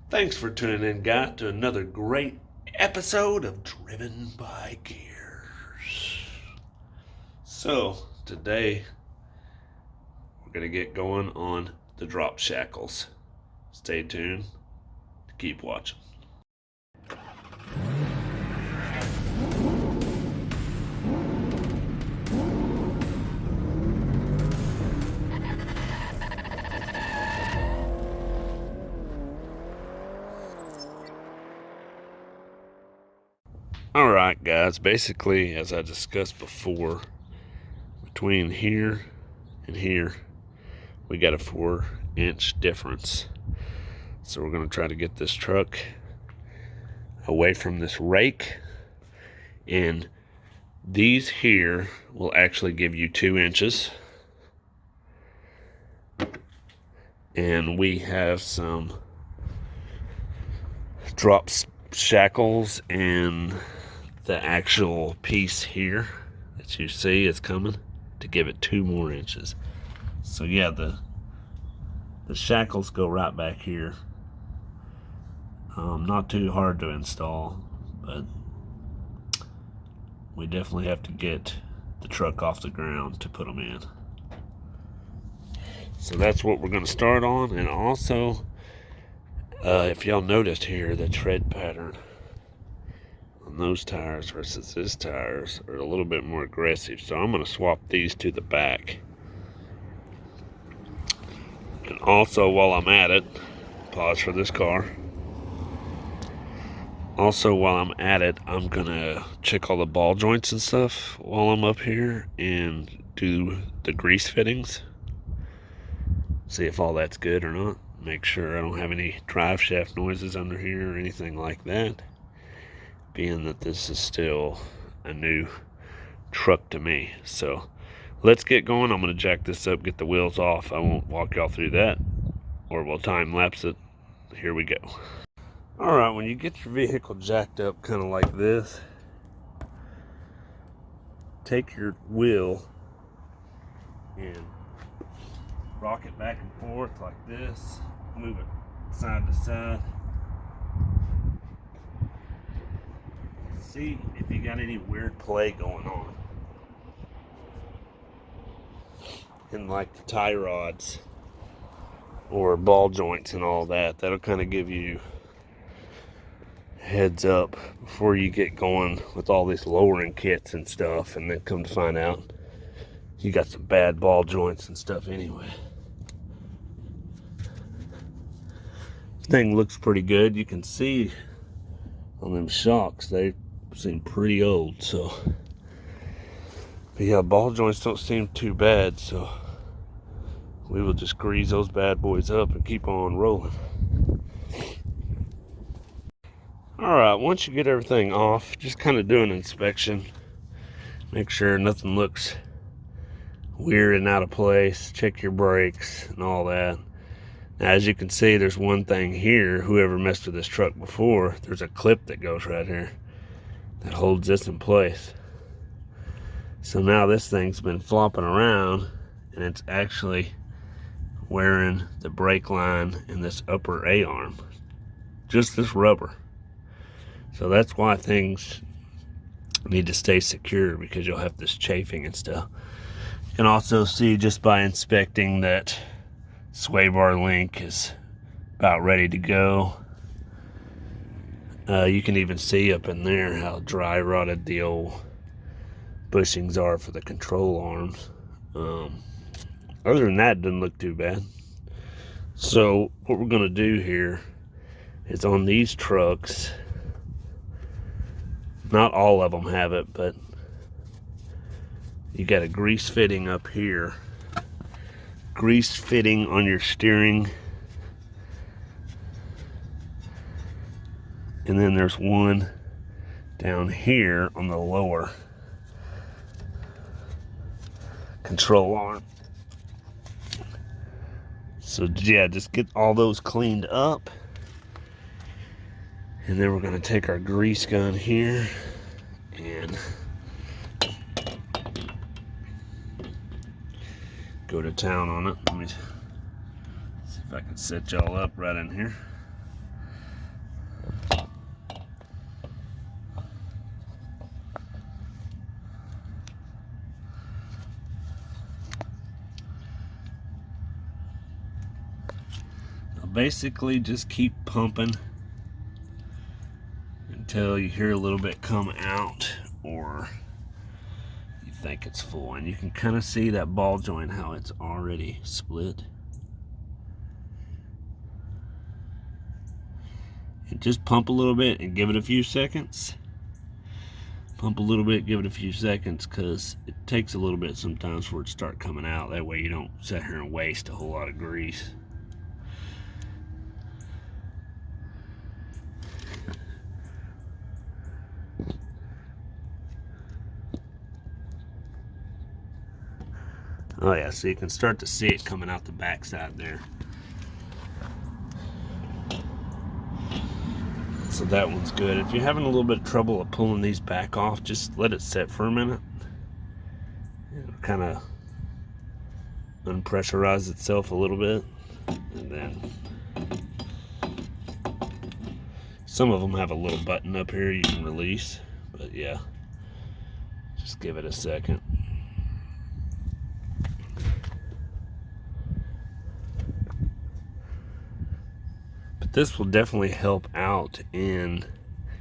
Thanks for tuning in, guys, to another great episode of Driven by Gears. So, today we're going to get going on the drop shackles. Stay tuned to keep watching. Alright guys, basically as I discussed before, between here and here we got a 4-inch difference. So we're going to try to get this truck away from this rake, and these here will actually give you 2 inches. And we have some drop shackles and the actual piece here that you see is coming to give it 2 more inches. So yeah, the shackles go right back here. Not too hard to install, but we definitely have to get the truck off the ground to put them in. So that's what we're going to start on. And also, if y'all noticed here, the tread pattern on those tires versus this tires are a little bit more aggressive. So I'm going to swap these to the back. And also, while I'm at it, pause for this car. Also, while I'm at it, I'm going to check all the ball joints and stuff while I'm up here and do the grease fittings. See if all that's good or not. Make sure I don't have any drive shaft noises under here or anything like that, being that this is still a new truck to me. So let's get going. I'm going to jack this up, get the wheels off. I won't walk y'all through that, or we'll time lapse it. Here we go. Alright, when you get your vehicle jacked up kind of like this, take your wheel and rock it back and forth like this. Move it side to side. See if you got any weird play going on in like the tie rods or ball joints and all that. That'll kind of give you heads up before you get going with all these lowering kits and stuff, and then come to find out you got some bad ball joints and stuff anyway. Thing looks pretty good. You can see on them shocks they seem pretty old, so but yeah, ball joints don't seem too bad, so we will just grease those bad boys up and keep on rolling. Alright, once you get everything off, just kind of do an inspection. Make sure nothing looks weird and out of place. Check your brakes and all that. Now, as you can see, there's one thing here. Whoever messed with this truck before, there's a clip that goes right here that holds this in place. So now this thing's been flopping around, and it's actually wearing the brake line in this upper A-arm. Just this rubber. So that's why things need to stay secure, because you'll have this chafing and stuff. You can also see just by inspecting that sway bar link is about ready to go. You can even see up in there how dry rotted the old bushings are for the control arms. Other than that, it doesn't look too bad. So what we're going to do here is on these trucks, not all of them have it, but you got a grease fitting up here. Grease fitting on your steering, and then there's one down here on the lower control arm. So yeah, just get all those cleaned up, and then we're going to take our grease gun here and go to town on it. Let me see if I can set y'all up right in here. basically just keep pumping until you hear a little bit come out or you think it's full. And you can kind of see that ball joint, how it's already split. And just pump a little bit and give it a few seconds. Pump a little bit, give it a few seconds, because it takes a little bit sometimes for it to start coming out. That way you don't sit here and waste a whole lot of grease. Oh yeah, so you can start to see it coming out the backside there. So that one's good. If you're having a little bit of trouble of pulling these back off, just let it sit for a minute. It'll kind of unpressurize itself a little bit. And then some of them have a little button up here you can release. But yeah, just give it a second. This will definitely help out, and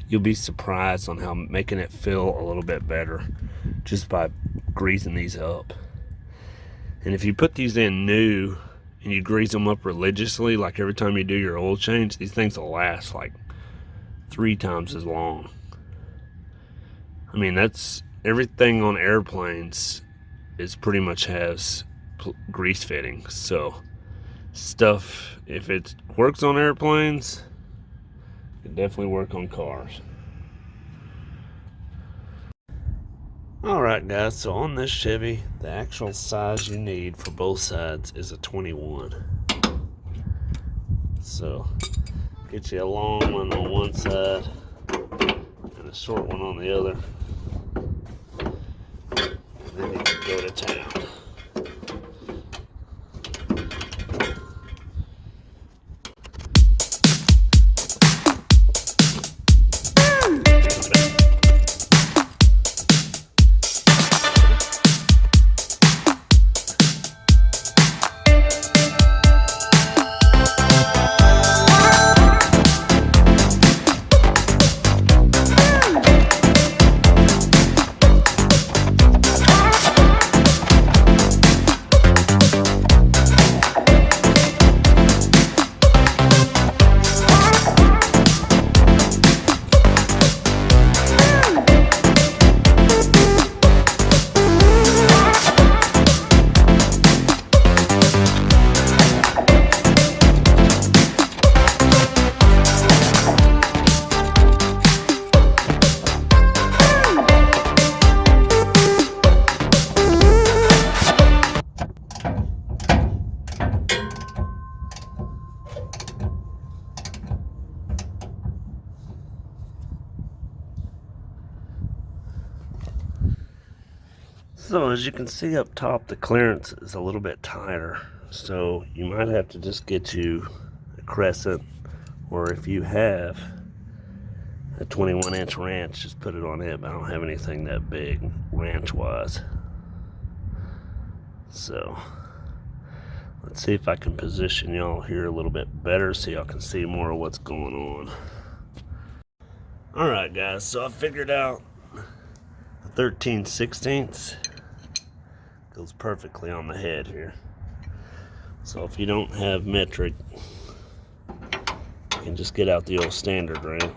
you'll be surprised on how making it feel a little bit better just by greasing these up. And if you put these in new and you grease them up religiously, like every time you do your oil change, these things will last like 3 times as long. I mean, that's everything on airplanes is pretty much has grease fittings. So stuff, if it works on airplanes, it can definitely work on cars. Alright guys, so on this Chevy, the actual size you need for both sides is a 21. So get you a long one on one side and a short one on the other, and then you can go to town. So as you can see up top, the clearance is a little bit tighter, so you might have to just get you a crescent, or if you have a 21-inch wrench, just put it on it. But I don't have anything that big wrench wise, so let's see if I can position y'all here a little bit better so y'all can see more of what's going on. Alright guys, so I figured out a 13/16 goes perfectly on the head here. So if you don't have metric, you can just get out the old standard wrench.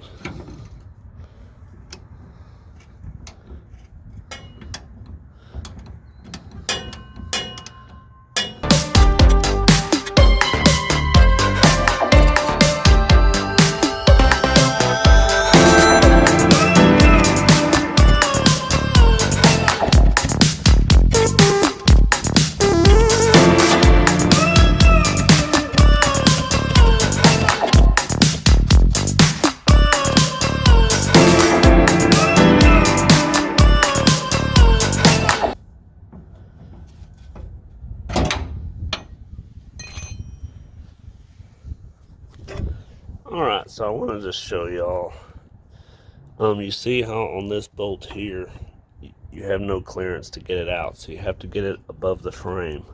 Alright, so I want to just show y'all. You see how on this bolt here, you have no clearance to get it out, so you have to get it above the frame.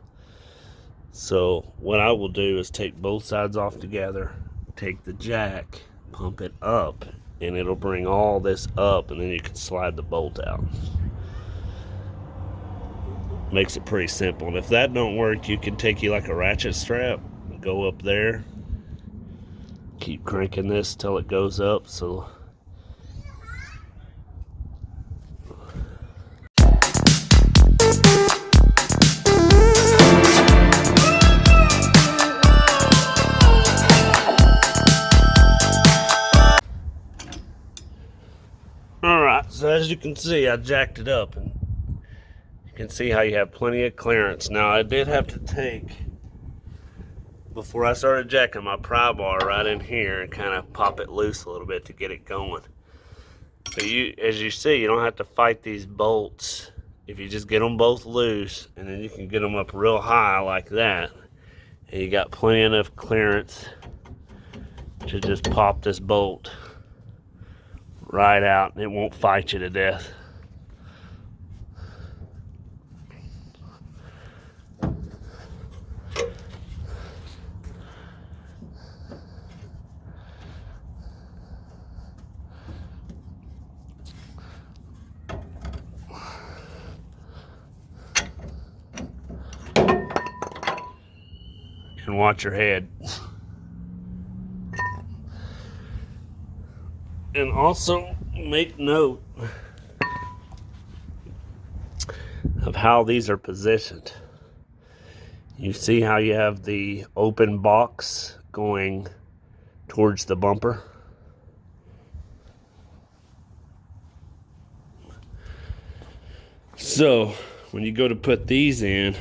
So what I will do is take both sides off together, take the jack, pump it up, and it'll bring all this up, and then you can slide the bolt out. Makes it pretty simple. And if that don't work, you can take you like a ratchet strap, go up there, keep cranking this till it goes up. So alright, so as you can see, I jacked it up, and you can see how you have plenty of clearance. Now I did have to take, before I started jacking, my pry bar right in here and kind of pop it loose a little bit to get it going. But as you see, you don't have to fight these bolts. If you just get them both loose, and then you can get them up real high like that, and you got plenty of clearance to just pop this bolt right out, and it won't fight you to death. And watch your head. And also make note of how these are positioned. You see how you have the open box going towards the bumper? So when you go to put these in,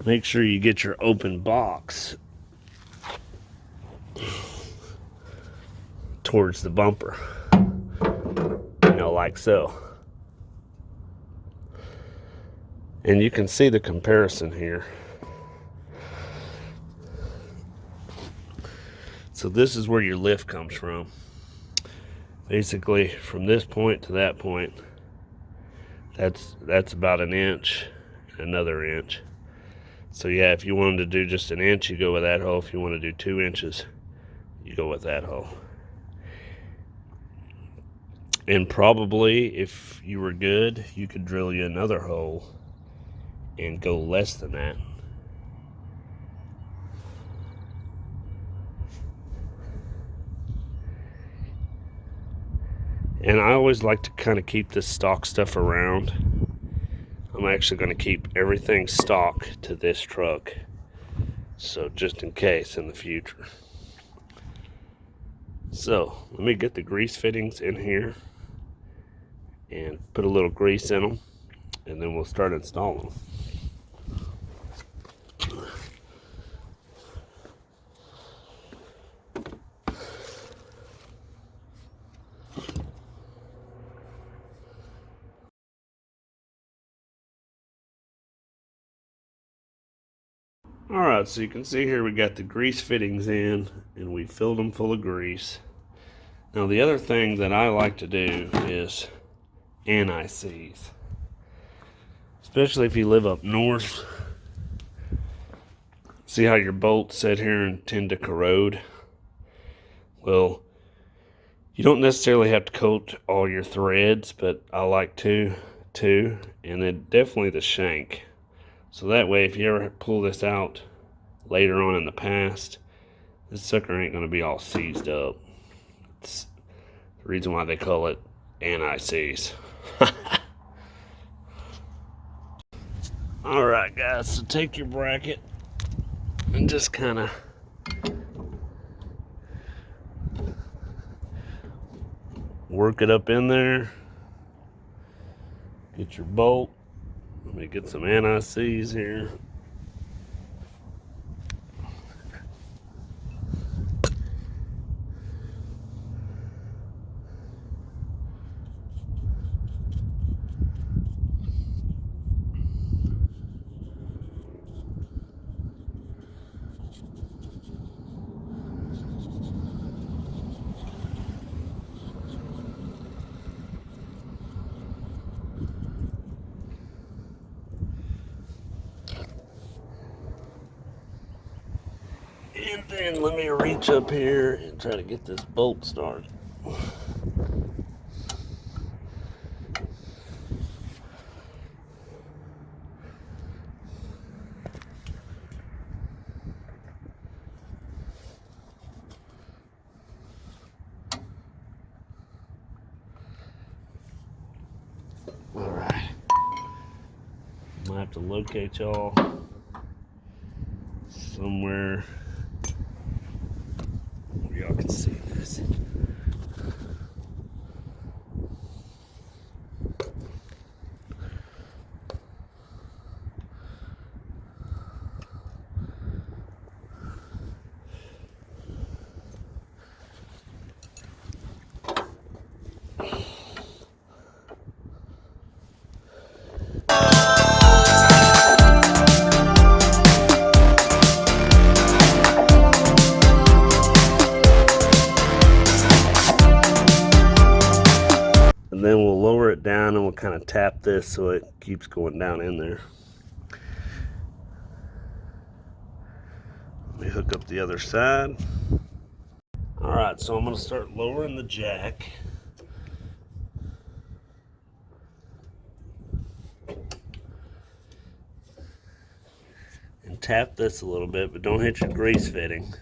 make sure you get your open box towards the bumper, you know, like so. And you can see the comparison here. So this is where your lift comes from. Basically from this point to that point, that's about an inch, another inch. So yeah, if you wanted to do just an inch, you go with that hole. If you want to do 2 inches, you go with that hole. And probably if you were good, you could drill you another hole and go less than that. And I always like to kind of keep this stock stuff around. I'm actually going to keep everything stock to this truck, so just in case in the future. So let me get the grease fittings in here and put a little grease in them, and then we'll start installing them. Alright, so you can see here we got the grease fittings in, and we filled them full of grease. Now the other thing that I like to do is anti-seize. Especially if you live up north. See how your bolts sit here and tend to corrode? Well, you don't necessarily have to coat all your threads, but I like to too, and then definitely the shank. So that way, if you ever pull this out later on in the past, this sucker ain't going to be all seized up. It's the reason why they call it anti-seize. Alright guys, so take your bracket and just kind of work it up in there. Get your bolt. Let me get some anti-seize here. And then let me reach up here and try to get this bolt started. All right. I might have to locate y'all somewhere where y'all can see this. And then we'll lower it down and we'll kind of tap this so it keeps going down in there. Let me hook up the other side. All right, so I'm going to start lowering the jack. And tap this a little bit, but don't hit your grease fitting.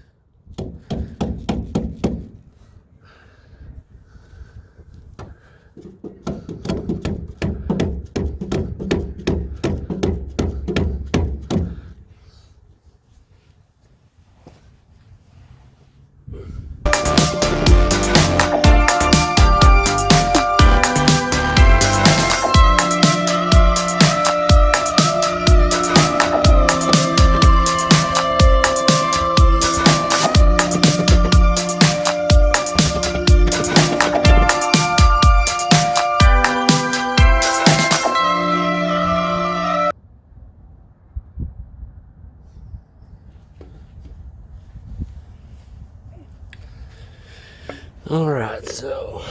All right, so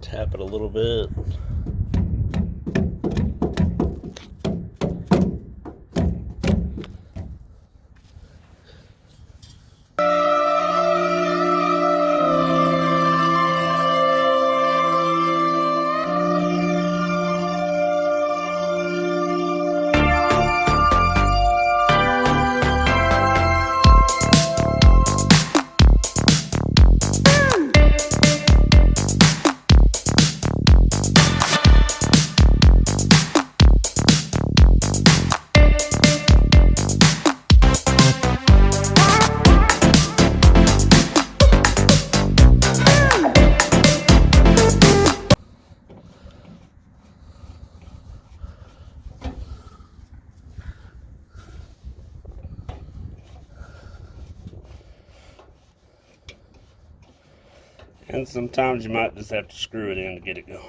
tap it a little bit. And sometimes you might just have to screw it in to get it going.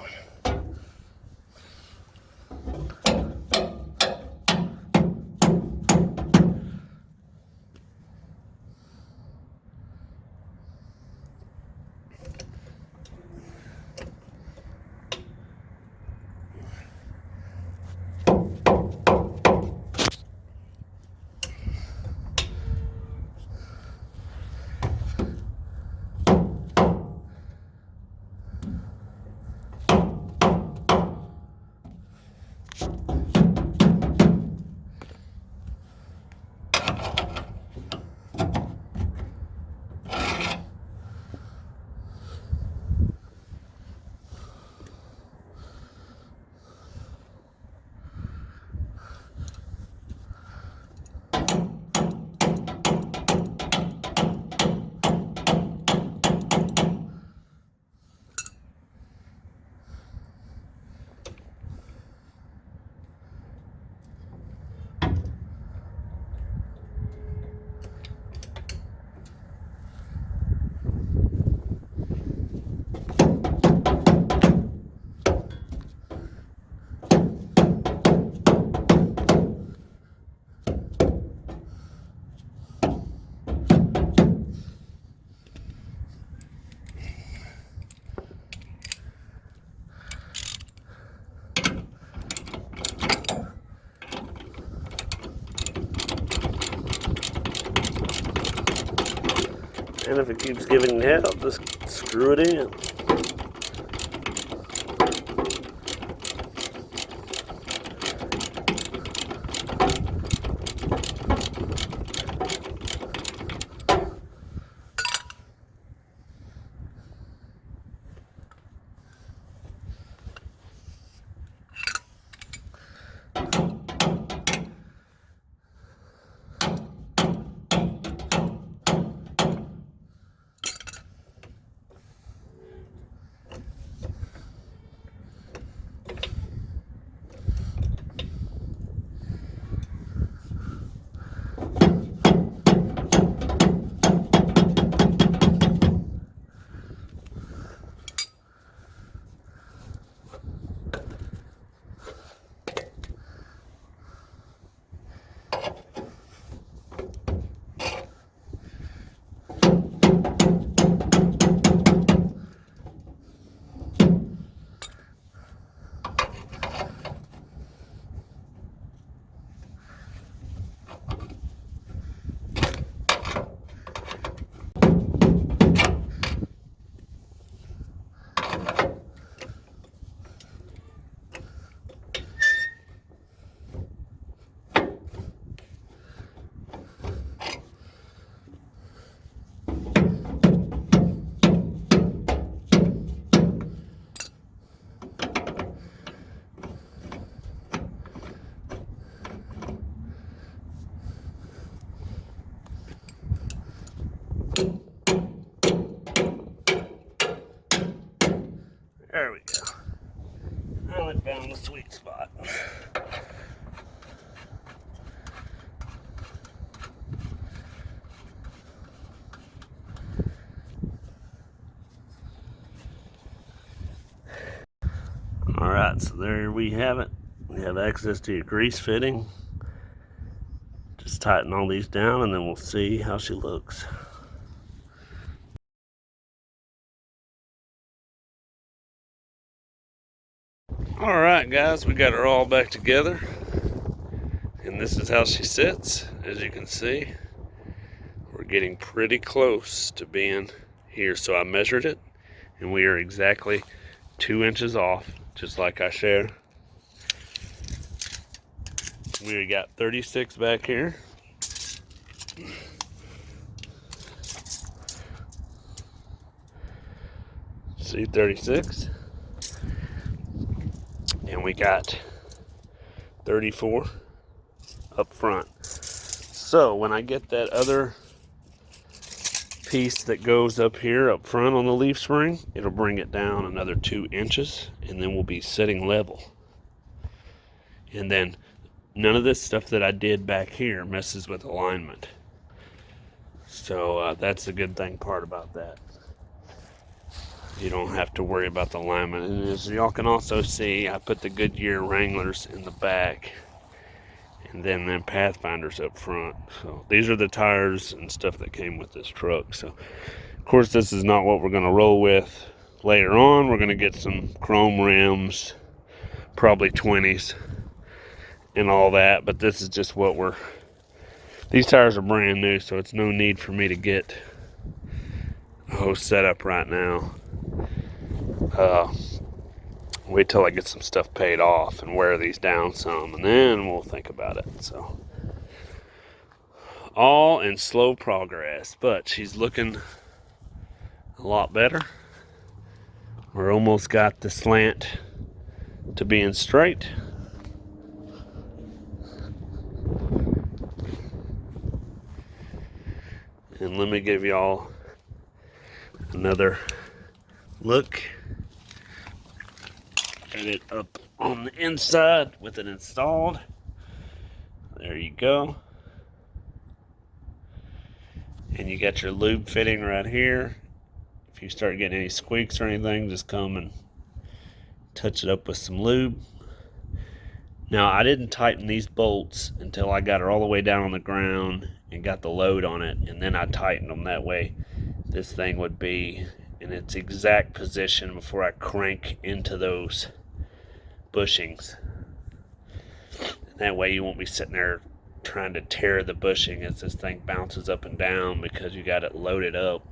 And if it keeps giving hell, just screw it in. There we go. Now it found the sweet spot. Alright, so there we have it. We have access to your grease fitting. Just tighten all these down and then we'll see how she looks. Alright guys, we got her all back together. And this is how she sits. As you can see, we're getting pretty close to being here. So I measured it and we are exactly 2 inches off, just like I shared. We got 36 back here. See, 36. And we got 34 up front. So when I get that other piece that goes up here up front on the leaf spring, it'll bring it down another 2 inches, and then we'll be sitting level. And then none of this stuff that I did back here messes with alignment. So that's the good thing part about that. You don't have to worry about the alignment. And as y'all can also see, I put the Goodyear Wranglers in the back and then Pathfinders up front. So these are the tires and stuff that came with this truck. So of course this is not what we're going to roll with later on. We're going to get some chrome rims, probably 20s and all that, but this is just what these tires are brand new, so it's no need for me to get a whole setup right now. Wait till I get some stuff paid off and wear these down some, and then we'll think about it. So all in slow progress, but she's looking a lot better. We're almost got the slant to being straight. And let me give y'all another look at it up on the inside with it installed. There you go. And you got your lube fitting right here. If you start getting any squeaks or anything, just come and touch it up with some lube. Now, I didn't tighten these bolts until I got her all the way down on the ground and got the load on it, and then I tightened them. That way this thing would be in its exact position before I crank into those bushings. And that way you won't be sitting there trying to tear the bushing as this thing bounces up and down because you got it loaded up.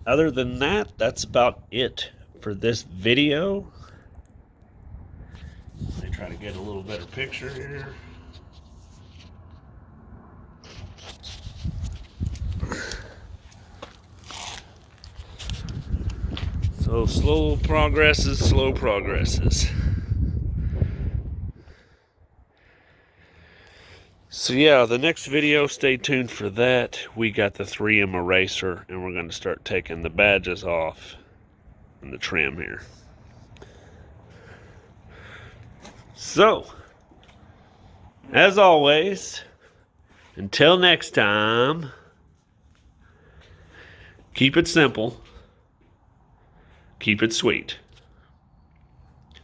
Other than that, that's about it for this video. Let me try to get a little better picture here. So slow progresses. So yeah, the next video, stay tuned for that. We got the 3M eraser, and we're going to start taking the badges off and the trim here. So, as always, until next time, keep it simple, keep it sweet.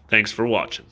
Thanks for watching.